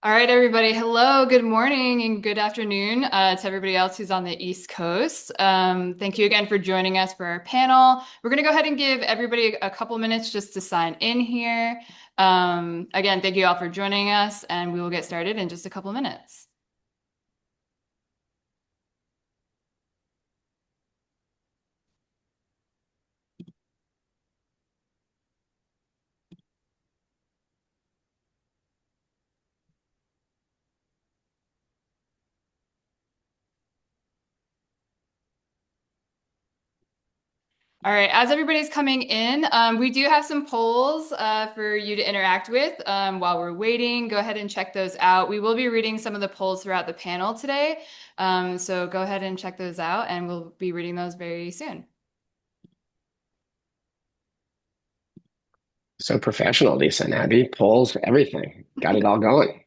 All right, everybody. Hello, good morning, and good afternoon to everybody else who's on the East Coast. Thank you again for joining us for our panel. We're going to go ahead and give everybody a couple minutes just to sign in here. Again, thank you all for joining us, and we will get started in just a couple minutes. All right, as everybody's coming in, we do have some polls for you to interact with while we're waiting. Go ahead and check those out. We will be reading some of the polls throughout the panel today. So go ahead and check those out, and we'll be reading those very soon. So professional, Lisa and Abby. Polls, everything. Got it all going.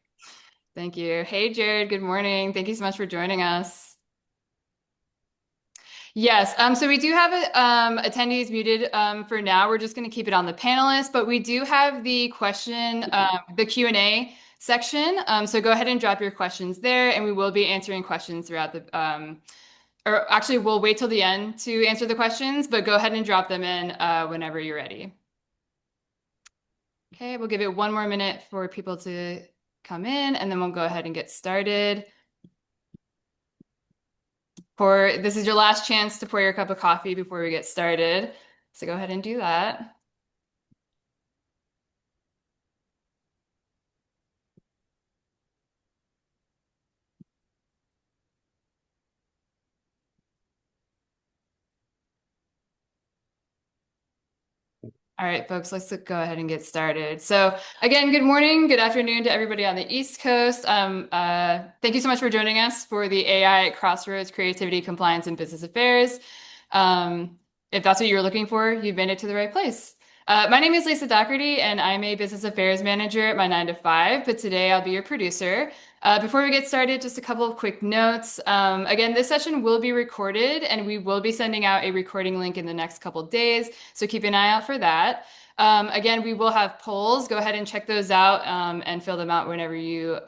Thank you. Hey, Jared, good morning. Thank you so much for joining us. Yes, so we do have attendees muted for now. We're just going to keep it on the panelists, but we do have the the Q&A section. So go ahead and drop your questions there, and we will be answering questions throughout or actually, we'll wait till the end to answer the questions, but go ahead and drop them in whenever you're ready. Okay, we'll give it one more minute for people to come in, and then we'll go ahead and get started. This is your last chance to pour your cup of coffee before we get started. So go ahead and do that. All right, folks, let's go ahead and get started. So again, good morning, good afternoon to everybody on the East Coast. Thank you so much for joining us for the AI at Crossroads Creativity, Compliance, and Business Affairs. If that's what you were looking for, you've made it to the right place. My name is Lisa Doherty, and I'm a business affairs manager at my 9 to 5, but today I'll be your producer. Before we get started, just a couple of quick notes. Again, this session will be recorded, and we will be sending out a recording link in the next couple of days, so keep an eye out for that. Again, we will have polls. Go ahead and check those out and fill them out whenever you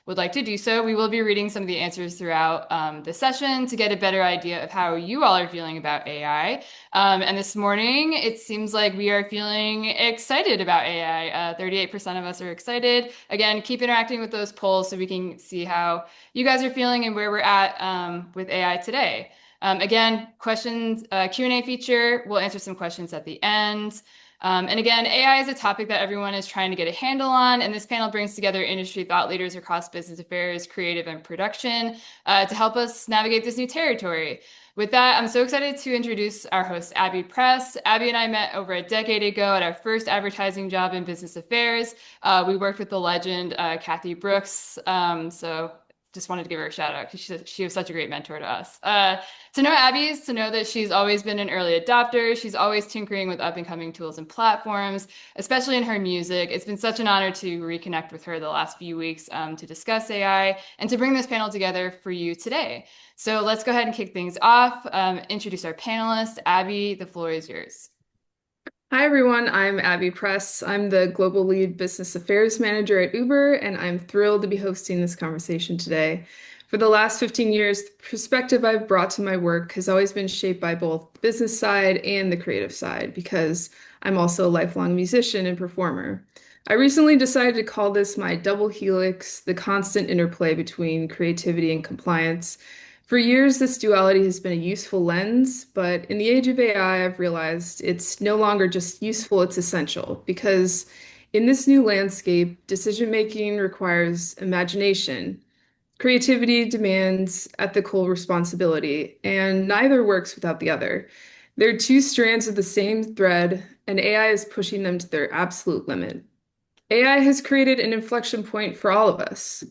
would like to do so. We will be reading some of the answers throughout the session to get a better idea of how you all are feeling about AI. And this morning, it seems like we are feeling excited about AI. 38% of us are excited. Again, keep interacting with those polls so we can see how you guys are feeling and where we're at with AI today. Again, questions, Q&A feature. We'll answer some questions at the end. And again, AI is a topic that everyone is trying to get a handle on, and this panel brings together industry thought leaders across business affairs, creative, and production to help us navigate this new territory. With that, I'm so excited to introduce our host, Abby Press. Abby and I met over a decade ago at our first advertising job in business affairs. We worked with the legend, Kathy Brooks. So just wanted to give her a shout out because she was such a great mentor to us. To know Abby is to know that she's always been an early adopter. She's always tinkering with up and coming tools and platforms, especially in her music. It's been such an honor to reconnect with her the last few weeks to discuss AI and to bring this panel together for you today. So let's go ahead and kick things off. Introduce our panelists. Abby, the floor is yours. Hi everyone, I'm Abby Press. I'm the Global Lead Business Affairs Manager at Uber, and I'm thrilled to be hosting this conversation today. For the last 15 years, the perspective I've brought to my work has always been shaped by both the business side and the creative side, because I'm also a lifelong musician and performer. I recently decided to call this my Double Helix, the constant interplay between creativity and compliance. For years, this duality has been a useful lens, but in the age of AI, I've realized it's no longer just useful, it's essential. Because in this new landscape, decision making requires imagination. Creativity demands ethical responsibility, and neither works without the other. They're two strands of the same thread, and AI is pushing them to their absolute limit. AI has created an inflection point for all of us.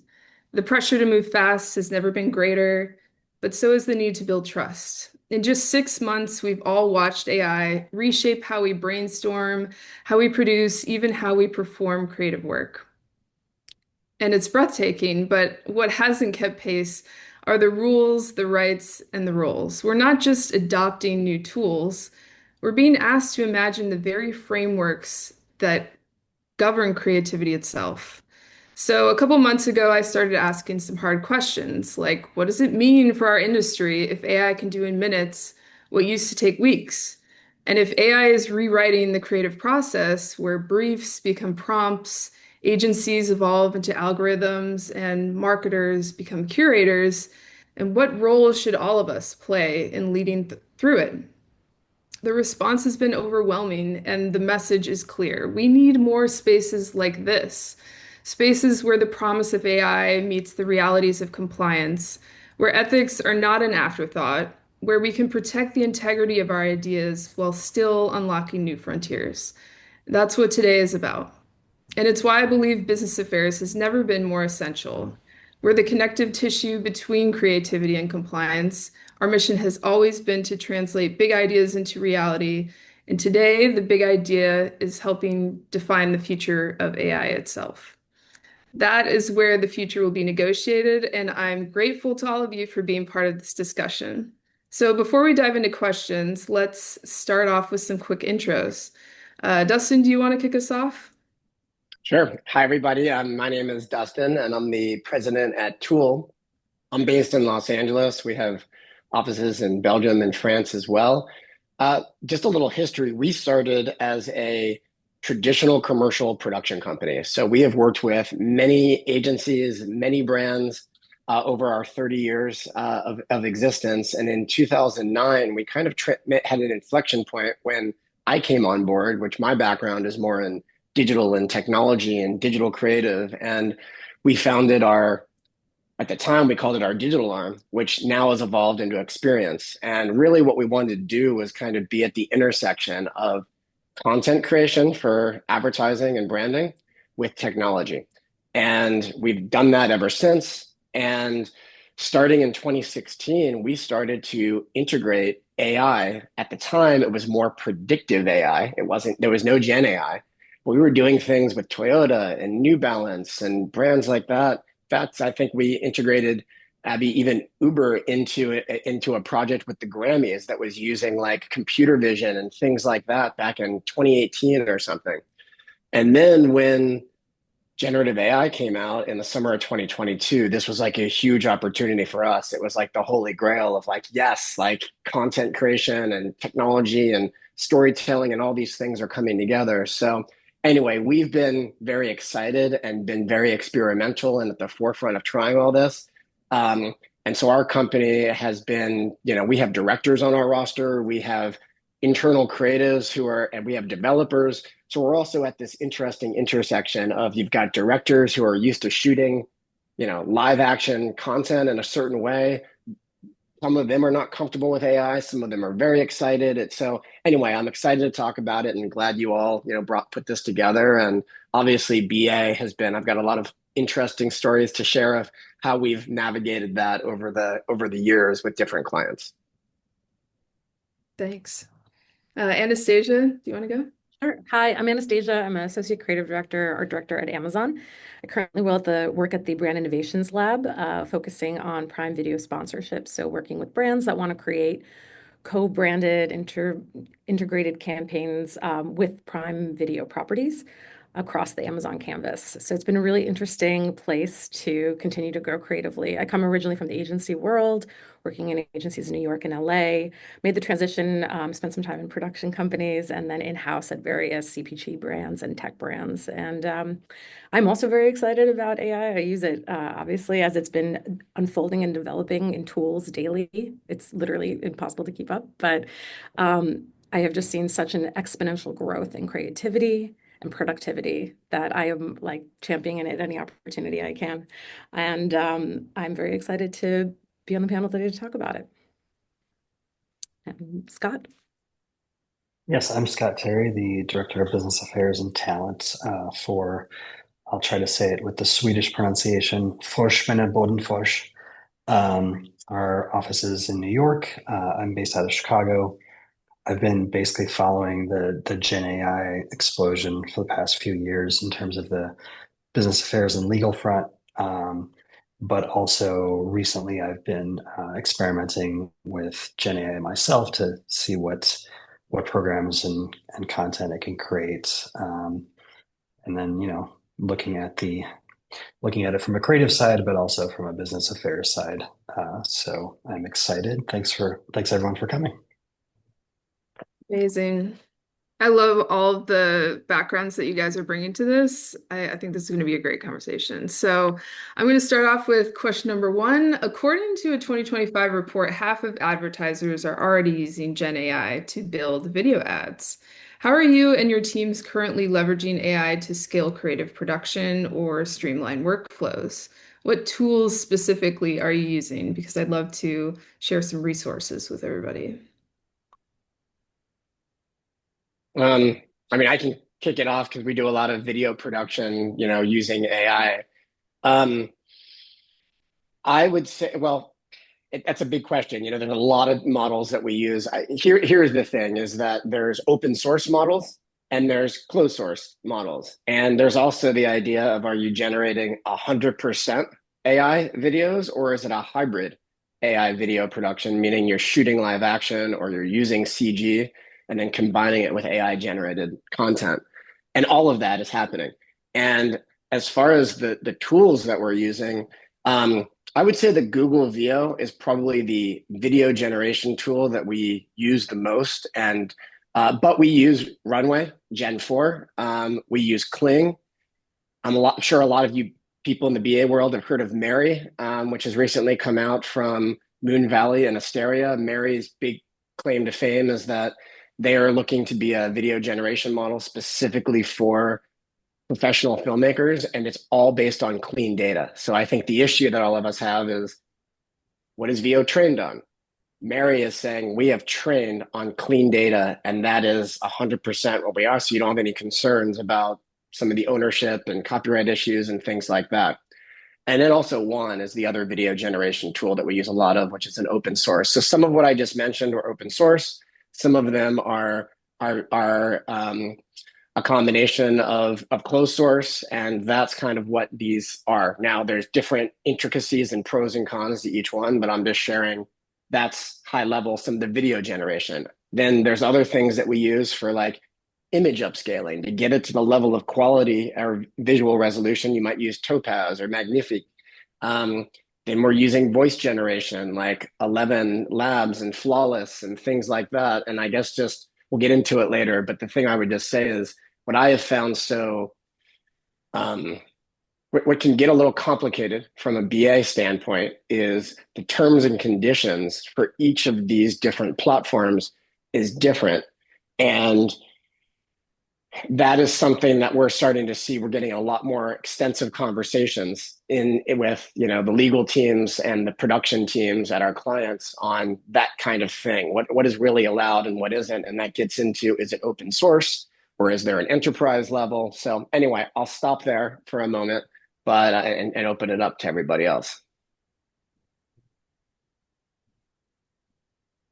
The pressure to move fast has never been greater, but so is the need to build trust. In just 6 months, we've all watched AI reshape how we brainstorm, how we produce, even how we perform creative work. And it's breathtaking, but what hasn't kept pace are the rules, the rights, and the roles. We're not just adopting new tools, we're being asked to imagine the very frameworks that govern creativity itself. So a couple months ago, I started asking some hard questions, like what does it mean for our industry if AI can do in minutes what used to take weeks? And if AI is rewriting the creative process where briefs become prompts, agencies evolve into algorithms, and marketers become curators, and what role should all of us play in leading through it? The response has been overwhelming, and the message is clear. We need more spaces like this, spaces where the promise of AI meets the realities of compliance, where ethics are not an afterthought, where we can protect the integrity of our ideas while still unlocking new frontiers. That's what today is about. And it's why I believe business affairs has never been more essential. We're the connective tissue between creativity and compliance. Our mission has always been to translate big ideas into reality. And today, the big idea is helping define the future of AI itself. That is where the future will be negotiated. And I'm grateful to all of you for being part of this discussion. So, before we dive into questions, let's start off with some quick intros. Dustin, do you want to kick us off? Sure. Hi, everybody. My name is Dustin, and I'm the president at Tool. I'm based in Los Angeles. We have offices in Belgium and France as well. Just a little history. We started as a traditional commercial production company. So we have worked with many agencies, many brands over our 30 years of existence. And in 2009, we kind of had an inflection point when I came on board, which my background is more in digital and technology and digital creative. And we founded at the time, we called it our digital arm, which now has evolved into experience. And really, what we wanted to do was kind of be at the intersection of content creation for advertising and branding with technology. And we've done that ever since. And starting in 2016, we started to integrate AI. At the time, it was more predictive AI. There was no Gen AI. We were doing things with Toyota and New Balance and brands like that. In fact, I think we integrated Abby, even Uber into a project with the Grammys that was using like computer vision and things like that back in 2018 or something. And then when generative AI came out in the summer of 2022, this was like a huge opportunity for us. It was like the holy grail of like, yes, like content creation and technology and storytelling and all these things are coming together. So anyway, we've been very excited and been very experimental and at the forefront of trying all this. Um, and so our company has been, we have directors on our roster, we have internal creatives and we have developers. So we're also at this interesting intersection of you've got directors who are used to shooting, live action content in a certain way. Some of them are not comfortable with AI. Some of them are very excited. So anyway, I'm excited to talk about it and glad you all, put this together. And obviously I've got a lot of interesting stories to share of how we've navigated that over the years with different clients. Thanks. Anastasia, do you want to go? Sure. Hi, I'm Anastasia. I'm an associate creative director or director at Amazon. I currently work at the Brand Innovations Lab, focusing on Prime Video sponsorship. So working with brands that want to create co-branded, integrated campaigns with Prime Video properties across the Amazon canvas. So it's been a really interesting place to continue to grow creatively. I come originally from the agency world, working in agencies in New York and LA, made the transition, spent some time in production companies and then in-house at various CPG brands and tech brands. And I'm also very excited about AI. I use it obviously as it's been unfolding and developing in tools daily. It's literally impossible to keep up, but I have just seen such an exponential growth in creativity and productivity that I am like championing it any opportunity I can. And I'm very excited to be on the panel today to talk about it. And Scott. Yes, I'm Scott Terry, the Director of Business Affairs and Talent I'll try to say it with the Swedish pronunciation, Forsman Bodenfors. Our office is in New York. I'm based out of Chicago. I've been basically following the Gen AI explosion for the past few years in terms of the business affairs and legal front. But also recently I've been experimenting with Gen AI myself to see what programs and content it can create. And then, looking at the looking at it from a creative side, but also from a business affairs side. So I'm excited. Thanks everyone for coming. Amazing. I love all of the backgrounds that you guys are bringing to this. I think this is going to be a great conversation. So I'm going to start off with question number one. According to a 2025 report, half of advertisers are already using Gen AI to build video ads. How are you and your teams currently leveraging AI to scale creative production or streamline workflows? What tools specifically are you using? Because I'd love to share some resources with everybody. I mean, I can kick it off because we do a lot of video production, using AI. Um, I would say, well, that's a big question. There's a lot of models that we use. Here's the thing: is that there's open source models and there's closed source models, and there's also the idea of, are you generating 100% AI videos, or is it a hybrid AI video production, meaning you're shooting live action or you're using CG and then combining it with AI generated content, and all of that is happening. And as far as the tools that we're using, I would say that Google Veo is probably the video generation tool that we use the most, and but we use Runway Gen 4. We use Kling. Sure a lot of you people in the BA world have heard of Mary, which has recently come out from Moon Valley and Asteria. Mary's big claim to fame is that they are looking to be a video generation model specifically for professional filmmakers, and it's all based on clean data. So I think the issue that all of us have is, what is VO trained on? Mary is saying we have trained on clean data, and that is 100% what we are. So you don't have any concerns about some of the ownership and copyright issues and things like that. And then also One is the other video generation tool that we use a lot of, which is an open source. So some of what I just mentioned are open source. Some of them are a combination of closed source, and that's kind of what these are. Now, there's different intricacies and pros and cons to each one, but I'm just sharing that's high level, some of the video generation. Then there's other things that we use for like image upscaling to get it to the level of quality or visual resolution. You might use Topaz or Magnifique. Then we're using voice generation like 11 Labs and Flawless and things like that. And I guess just we'll get into it later, but the thing I would just say is, what I have found what can get a little complicated from a BA standpoint is the terms and conditions for each of these different platforms is different. And that is something that we're starting to see. We're getting a lot more extensive conversations with the legal teams and the production teams at our clients on that kind of thing. What is really allowed and what isn't, and that gets into, is it open source or is there an enterprise level? So anyway, I'll stop there for a moment, but and open it up to everybody else.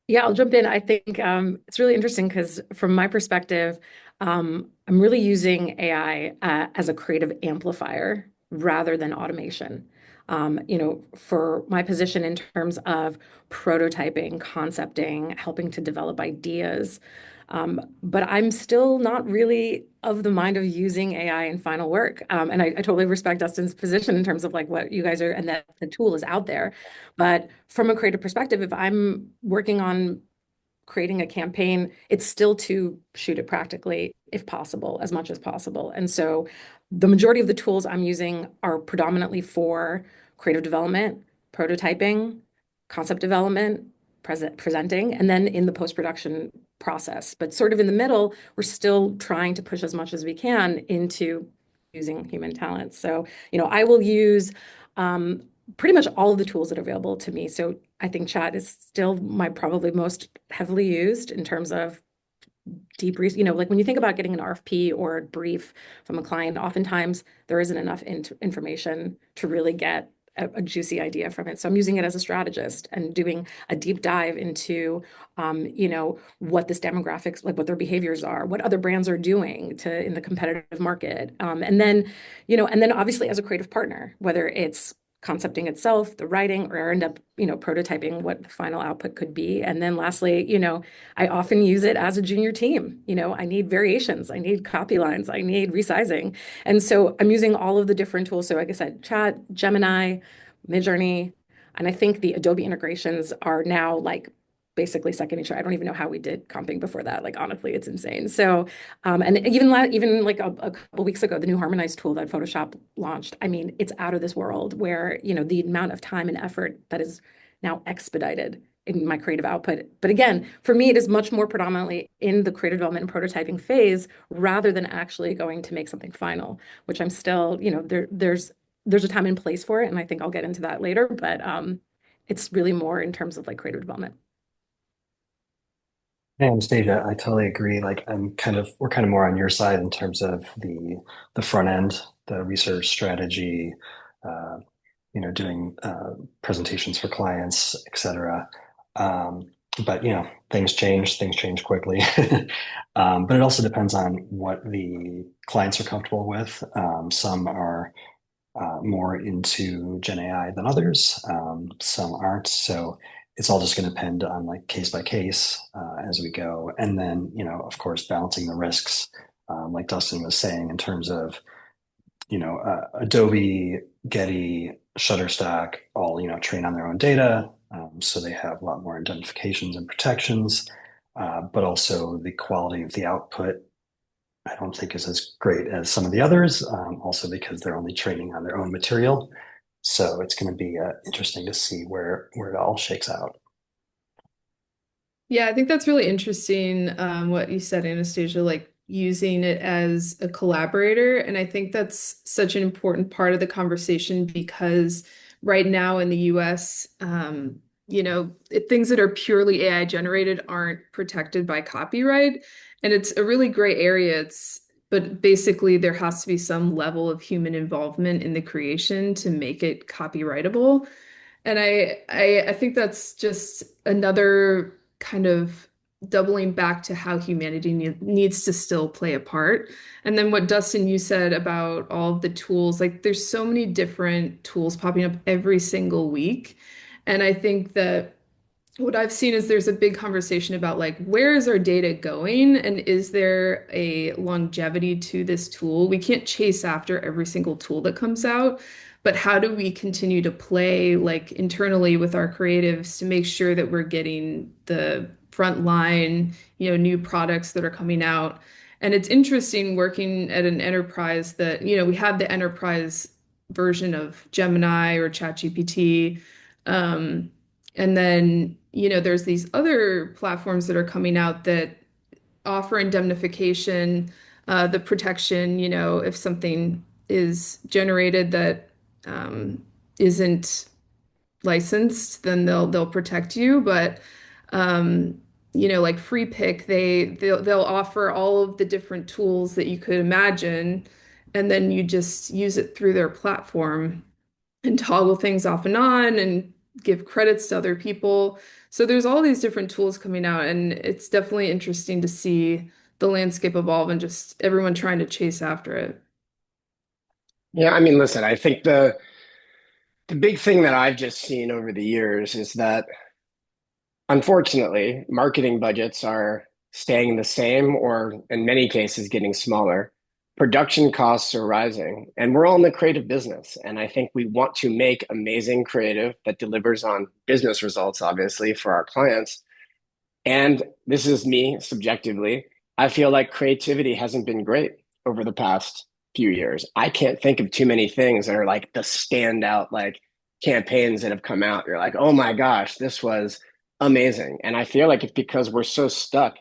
Yeah, I'll jump in. I think it's really interesting because from my perspective, I'm really using AI as a creative amplifier rather than automation. For my position in terms of prototyping, concepting, helping to develop ideas. But I'm still not really of the mind of using AI in final work. And I totally respect Dustin's position in terms of like what you guys are, and that the tool is out there. But from a creative perspective, if I'm working on creating a campaign, it's still to shoot it practically, if possible, as much as possible. And so the majority of the tools I'm using are predominantly for creative development, prototyping, concept development, presenting, and then in the post-production process. But sort of in the middle, we're still trying to push as much as we can into using human talent. So, I will use pretty much all of the tools that are available to me. So I think chat is still my probably most heavily used in terms of deep research. Like when you think about getting an RFP or a brief from a client, oftentimes there isn't enough information to really get a juicy idea from it. So I'm using it as a strategist and doing a deep dive into, what this demographics, like what their behaviors are, what other brands are doing in the competitive market. And then obviously as a creative partner, whether it's concepting itself, the writing, or end up, prototyping what the final output could be. And then lastly, I often use it as a junior team. I need variations, I need copy lines, I need resizing. And so I'm using all of the different tools. So like I said, Chat, Gemini, Midjourney, and I think the Adobe integrations are now like basically second nature. I don't even know how we did comping before that. Like, honestly, it's insane. So, and even like a couple weeks ago, the new harmonized tool that Photoshop launched, I mean, it's out of this world where, the amount of time and effort that is now expedited in my creative output. But again, for me, it is much more predominantly in the creative development and prototyping phase rather than actually going to make something final, which I'm still, there's a time and place for it. And I think I'll get into that later, but it's really more in terms of like creative development. Hey, Anastasia, I totally agree. Like we're kind of more on your side in terms of the front end, the research strategy, uh, doing presentations for clients, etc. Um, but things change quickly. But it also depends on what the clients are comfortable with. Some are more into Gen AI than others. Some aren't. So it's all just going to depend on like case by case as we go. And then, of course, balancing the risks, like Dustin was saying, in terms of, Adobe, Getty, Shutterstock, all, train on their own data. So they have a lot more indemnifications and protections, but also the quality of the output I don't think is as great as some of the others, also because they're only training on their own material. So it's going to be interesting to see where it all shakes out. Yeah, I think that's really interesting, what you said, Anastasia, like using it as a collaborator. And I think that's such an important part of the conversation because right now in the US, things that are purely AI generated aren't protected by copyright. And it's a really gray area. But basically there has to be some level of human involvement in the creation to make it copyrightable. And I think that's just another kind of doubling back to how humanity needs to still play a part. And then what Dustin, you said about all of the tools, like there's so many different tools popping up every single week. And I think that what I've seen is there's a big conversation about like where is our data going and is there a longevity to this tool? We can't chase after every single tool that comes out, but how do we continue to play like internally with our creatives to make sure that we're getting the front line, new products that are coming out. And it's interesting working at an enterprise that, we have the enterprise version of Gemini or ChatGPT. And then, there's these other platforms that are coming out that offer indemnification, the protection, if something is generated that isn't licensed, then they'll protect you. But like Free Pick, they'll offer all of the different tools that you could imagine, and then you just use it through their platform and toggle things off and on and give credits to other people. So there's all these different tools coming out, and it's definitely interesting to see the landscape evolve and just everyone trying to chase after it. Yeah, I mean, listen, I think the big thing that I've just seen over the years is that unfortunately, marketing budgets are staying the same or in many cases getting smaller. Production costs are rising, and we're all in the creative business. And I think we want to make amazing creative that delivers on business results, obviously, for our clients. And this is me subjectively. I feel like creativity hasn't been great over the past few years. I can't think of too many things that are like the standout like campaigns that have come out. You're like, oh my gosh, this was amazing. And I feel like it's because we're so stuck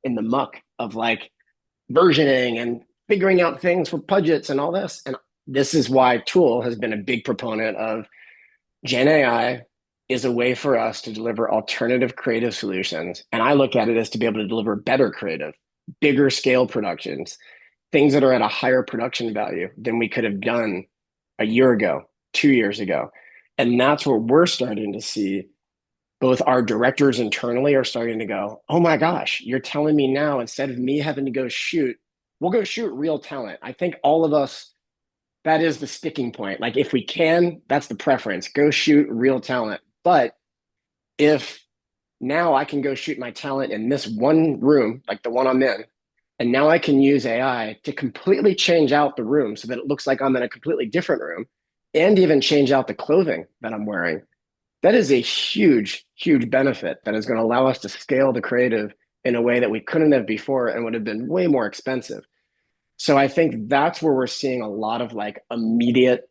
in the muck of like versioning and figuring out things for budgets and all this. And this is why Tool has been a big proponent of Gen AI is a way for us to deliver alternative creative solutions. And I look at it as to be able to deliver better creative, bigger scale productions, things that are at a higher production value than we could have done a year ago, 2 years ago. And that's where we're starting to see both our directors internally are starting to go, oh my gosh, you're telling me now, instead of me having to go shoot, we'll go shoot real talent. I think all of us that is the sticking point. Like if we can, that's the preference. Go shoot real talent. But if now I can go shoot my talent in this one room, like the one I'm in, and now I can use AI to completely change out the room so that it looks like I'm in a completely different room and even change out the clothing that I'm wearing. That is a huge, huge benefit that is going to allow us to scale the creative in a way that we couldn't have before and would have been way more expensive. So I think that's where we're seeing a lot of like immediate,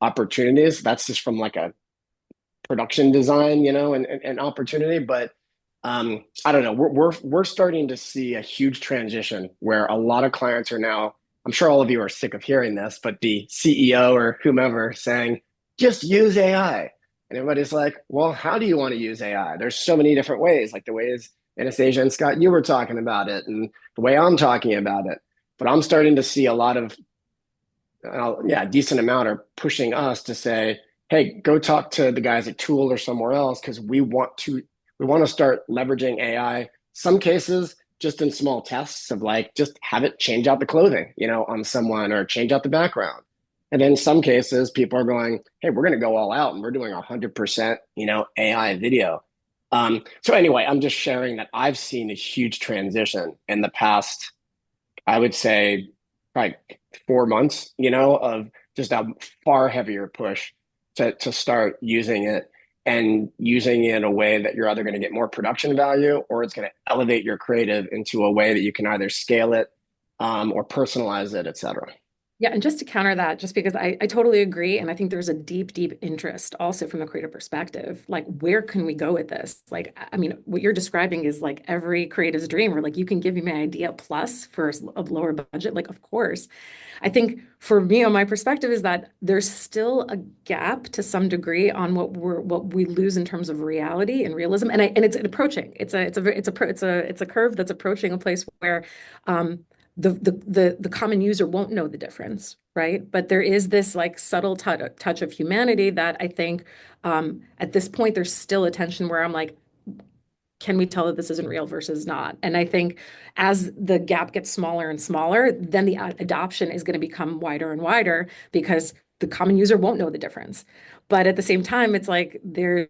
opportunities. That's just from like a production design, and opportunity. But I don't know. We're starting to see a huge transition where a lot of clients are now. I'm sure all of you are sick of hearing this, but the CEO or whomever saying, "Just use AI," and everybody's like, "Well, how do you want to use AI?" There's so many different ways, like the ways Anastasia and Scott, you were talking about it, and the way I'm talking about it. But I'm starting to see a lot of yeah, a decent amount are pushing us to say, hey, go talk to the guys at Tool or somewhere else because we want to start leveraging AI. Some cases just in small tests of like just have it change out the clothing, on someone or change out the background. And in some cases, people are going, hey, we're going to go all out and we're doing 100%, AI video. So anyway, I'm just sharing that I've seen a huge transition in the past, I would say, probably 4 months, of just a far heavier push to start using it and using it in a way that you're either going to get more production value or it's going to elevate your creative into a way that you can either scale it or personalize it, et cetera. Yeah, and just to counter that, just because I totally agree, and I think there's a deep, deep interest also from a creative perspective. Like, where can we go with this? Like, I mean, what you're describing is like every creative's dream, where like you can give me my idea plus for a lower budget. Like, of course. I think for me, on my perspective, is that there's still a gap to some degree on what we lose in terms of reality and realism, and it's approaching. It's a curve that's approaching a place where. The common user won't know the difference, right? But there is this like subtle touch of humanity that I think at this point there's still a tension where I'm like, can we tell that this isn't real versus not? And I think as the gap gets smaller and smaller, then the adoption is going to become wider and wider because the common user won't know the difference. But at the same time, it's like there's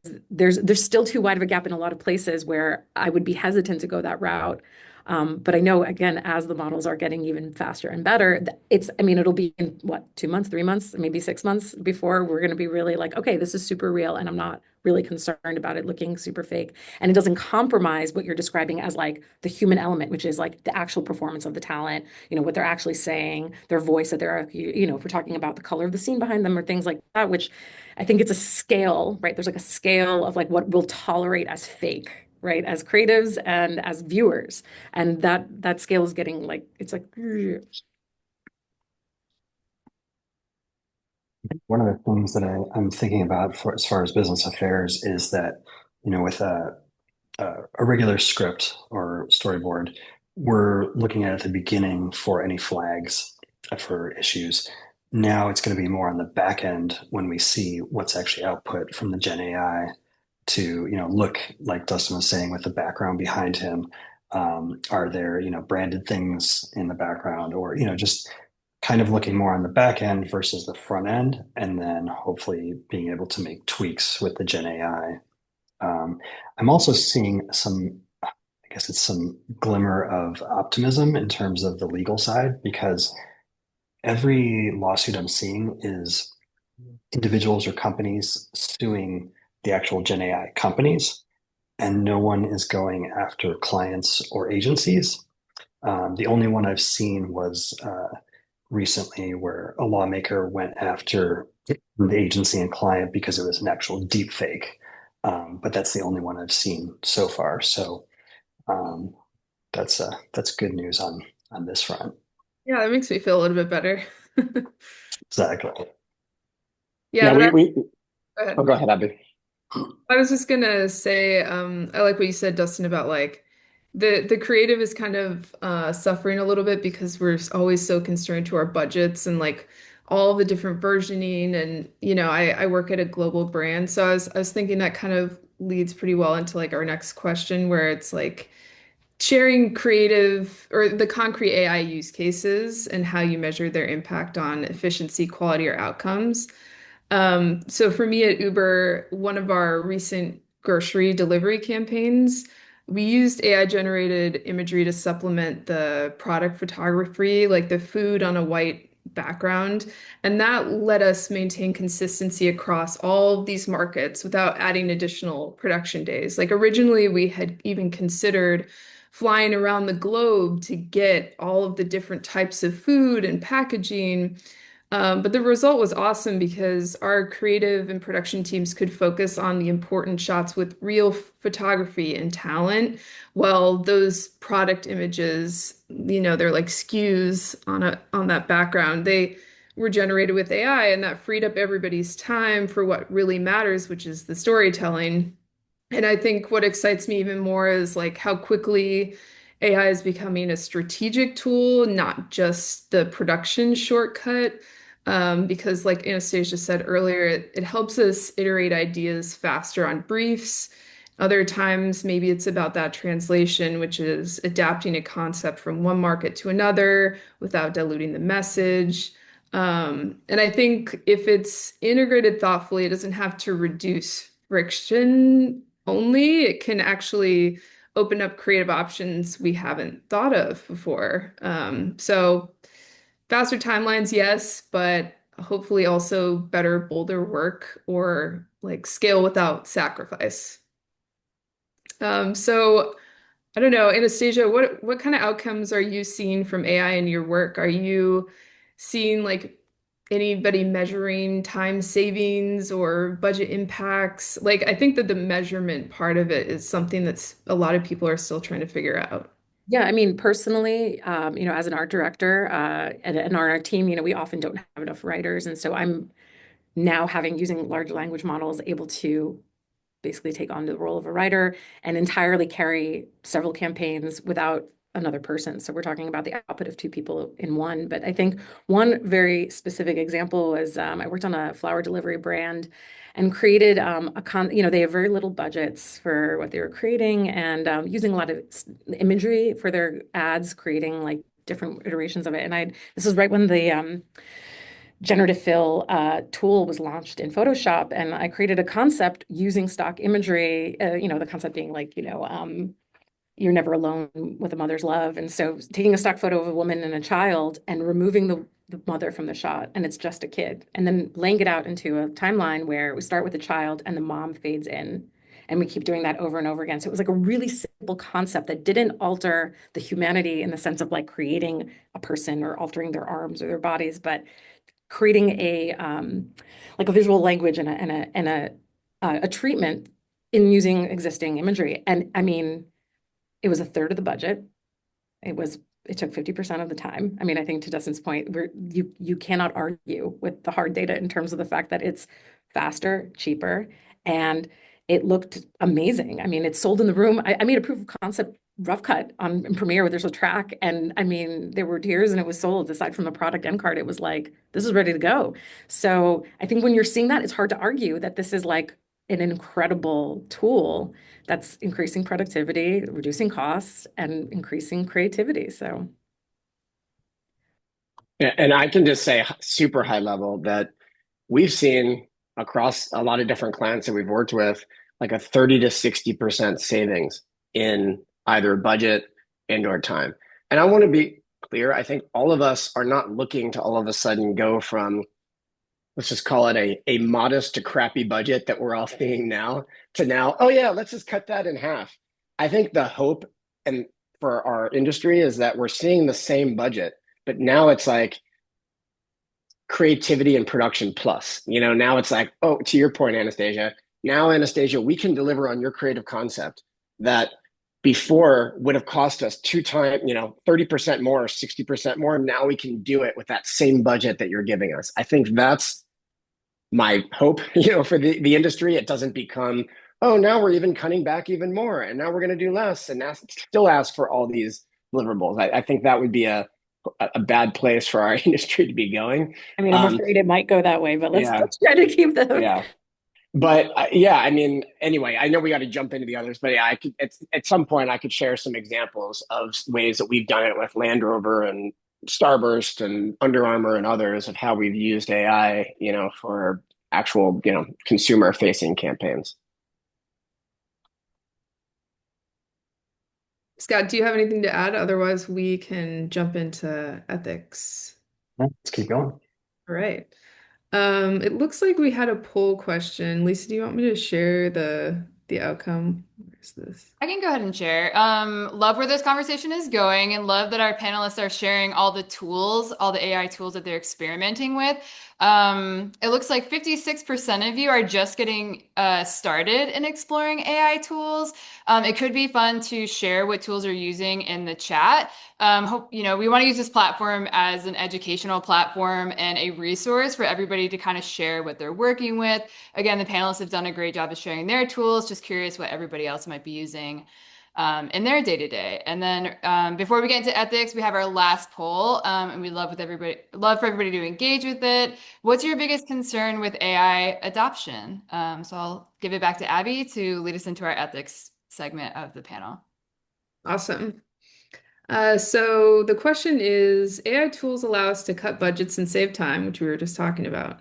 still too wide of a gap in a lot of places where I would be hesitant to go that route. But I know, again, as the models are getting even faster and better, I mean, it'll be in what, 2 months, 3 months, maybe 6 months before we're going to be really like, okay, this is super real. And I'm not really concerned about it looking super fake. And it doesn't compromise what you're describing as like the human element, which is like the actual performance of the talent, what they're actually saying, their voice that they're, if we're talking about the color of the scene behind them or things like that, which I think it's a scale, right? There's like a scale of like what we'll tolerate as fake, right? As creatives and as viewers. And that scale is getting like, it's like, One of the things that I'm thinking about for as far as business affairs is that, with a regular script or storyboard, we're looking at the beginning for any flags for issues. Now it's going to be more on the back end when we see what's actually output from the Gen AI to, look like Dustin was saying with the background behind him. Are there, branded things in the background or, just kind of looking more on the back end versus the front end, and then hopefully being able to make tweaks with the Gen AI. I'm also seeing I guess it's some glimmer of optimism in terms of the legal side, because every lawsuit I'm seeing is individuals or companies suing the actual Gen AI companies, and no one is going after clients or agencies. The only one I've seen was recently where a lawmaker went after the agency and client because it was an actual deep fake. But that's the only one I've seen so far. So um, that's good news on this front. Yeah, that makes me feel a little bit better. Exactly. Yeah, Yeah, but go go ahead. go ahead, Abby. I was just gonna say, I like what you said, Dustin, about like the creative is kind of suffering a little bit because we're always so constrained to our budgets and like all the different versioning and I work at a global brand, so I was thinking that kind of leads pretty well into like our next question where it's like sharing creative or the concrete AI use cases and how you measure their impact on efficiency, quality, or outcomes. So for me at Uber, one of our recent grocery delivery campaigns, we used AI generated imagery to supplement the product photography, like the food on a white background. And that let us maintain consistency across all of these markets without adding additional production days. Like originally, we had even considered flying around the globe to get all of the different types of food and packaging. But the result was awesome because our creative and production teams could focus on the important shots with real photography and talent, while those product images, they're like skews on that background. They were generated with AI, and that freed up everybody's time for what really matters, which is the storytelling. And I think what excites me even more is like how quickly AI is becoming a strategic tool, not just the production shortcut. Because like Anastasia said earlier, it helps us iterate ideas faster on briefs. Other times, maybe it's about that translation, which is adapting a concept from one market to another without diluting the message. And I think if it's integrated thoughtfully, it doesn't have to reduce friction only. It can actually open up creative options we haven't thought of before. So faster timelines, yes, but hopefully also better, bolder work or like scale without sacrifice. So I don't know, Anastasia, what kind of outcomes are you seeing from AI in your work? Are you seeing like anybody measuring time savings or budget impacts? Like, I think that the measurement part of it is something that's a lot of people are still trying to figure out. Yeah, I mean, personally, as an art director, and on our team, we often don't have enough writers. And so I'm now using large language models, able to basically take on the role of a writer and entirely carry several campaigns without another person. So we're talking about the output of two people in one. But I think one very specific example was I worked on a flower delivery brand and created they have very little budgets for what they were creating and using a lot of imagery for their ads, creating like different iterations of it. And this was right when the generative fill tool was launched in Photoshop, and I created a concept using stock imagery. The concept being like, you're never alone with a mother's love, and so taking a stock photo of a woman and a child and removing the mother from the shot, and it's just a kid, and then laying it out into a timeline where we start with the child and the mom fades in. And we keep doing that over and over again. So it was like a really simple concept that didn't alter the humanity in the sense of like creating a person or altering their arms or their bodies, but creating like a visual language and a treatment in using existing imagery. And I mean, it was a third of the budget. It took 50% of the time. I mean, I think to Dustin's point, you cannot argue with the hard data in terms of the fact that it's faster, cheaper, and it looked amazing. I mean, it's sold in the room. I made a proof of concept rough cut in Premiere where there's a track, and I mean, there were tears and it was sold. Aside from the product end card, it was like, this is ready to go. So I think when you're seeing that, it's hard to argue that this is like an incredible tool that's increasing productivity, reducing costs, and increasing creativity. So, Yeah, and I can just say super high level that we've seen across a lot of different clients that we've worked with, like a 30 to 60% savings in either budget and or time. And I want to be clear, I think all of us are not looking to all of a sudden go from, let's just call it a modest to crappy budget that we're all seeing now to now, oh yeah, let's just cut that in half. I think the hope and for our industry is that we're seeing the same budget, but now it's like creativity and production plus. Now it's like, oh, to your point, Anastasia, now Anastasia, we can deliver on your creative concept that before would have cost us 2 times, 30% more, 60% more. Now we can do it with that same budget that you're giving us. I think that's my hope, for the industry. It doesn't become, oh, now we're even cutting back even more, and now we're going to do less and still ask for all these deliverables. I think that would be a bad place for our industry to be going. I mean, I'm afraid it might go that way, but Yeah, let's try to keep the yeah. But yeah, I mean, anyway, I know we got to jump into the others, but yeah, I could at some point I could share some examples of ways that we've done it with Land Rover and Starburst and Under Armour and others of how we've used AI, for actual, consumer facing campaigns. Scott, do you have anything to add? Otherwise, we can jump into ethics. Let's keep going. All right. It looks like we had a poll question. Lisa, do you want me to share the outcome? Where's this? I can go ahead and share. Love where this conversation is going and love that our panelists are sharing all the tools, all the AI tools that they're experimenting with. It looks like 56% of you are just getting started in exploring AI tools. It could be fun to share what tools you're using in the chat. We want to use this platform as an educational platform and a resource for everybody to kind of share what they're working with. Again, the panelists have done a great job of sharing their tools. Just curious what everybody else might be using in their day-to-day. And then before we get into ethics, we have our last poll, and we love for everybody to engage with it. What's your biggest concern with AI adoption? So I'll give it back to Abby to lead us into our ethics segment of the panel. Awesome. So the question is, AI tools allow us to cut budgets and save time, which we were just talking about.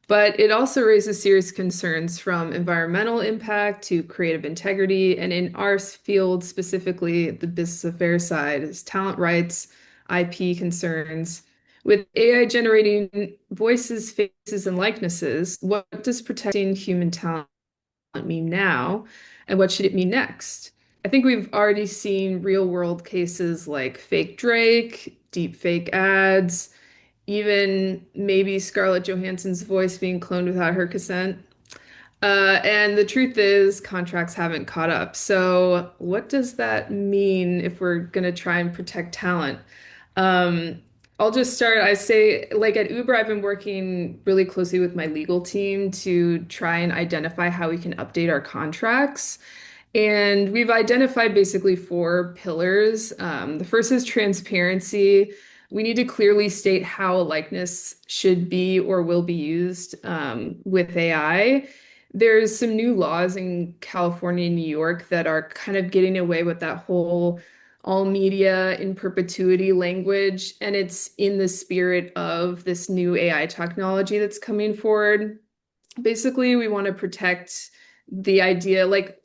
But it also raises serious concerns from environmental impact to creative integrity. And in our field, specifically the business affairs side, is talent rights, IP concerns. With AI generating voices, faces, and likenesses, what does protecting human talent mean now? And what should it mean next? I think we've already seen real world cases like fake Drake, deep fake ads, even maybe Scarlett Johansson's voice being cloned without her consent. And the truth is, contracts haven't caught up. So, what does that mean if we're going to try and protect talent? Um, I'll just start. I say, like at Uber, I've been working really closely with my legal team to try and identify how we can update our contracts. And we've identified basically four pillars. The first is transparency. We need to clearly state how a likeness should be or will be used with AI. There's some new laws in California and New York that are kind of getting away with that whole all media in perpetuity language. And it's in the spirit of this new AI technology that's coming forward. Basically, we want to protect the idea, like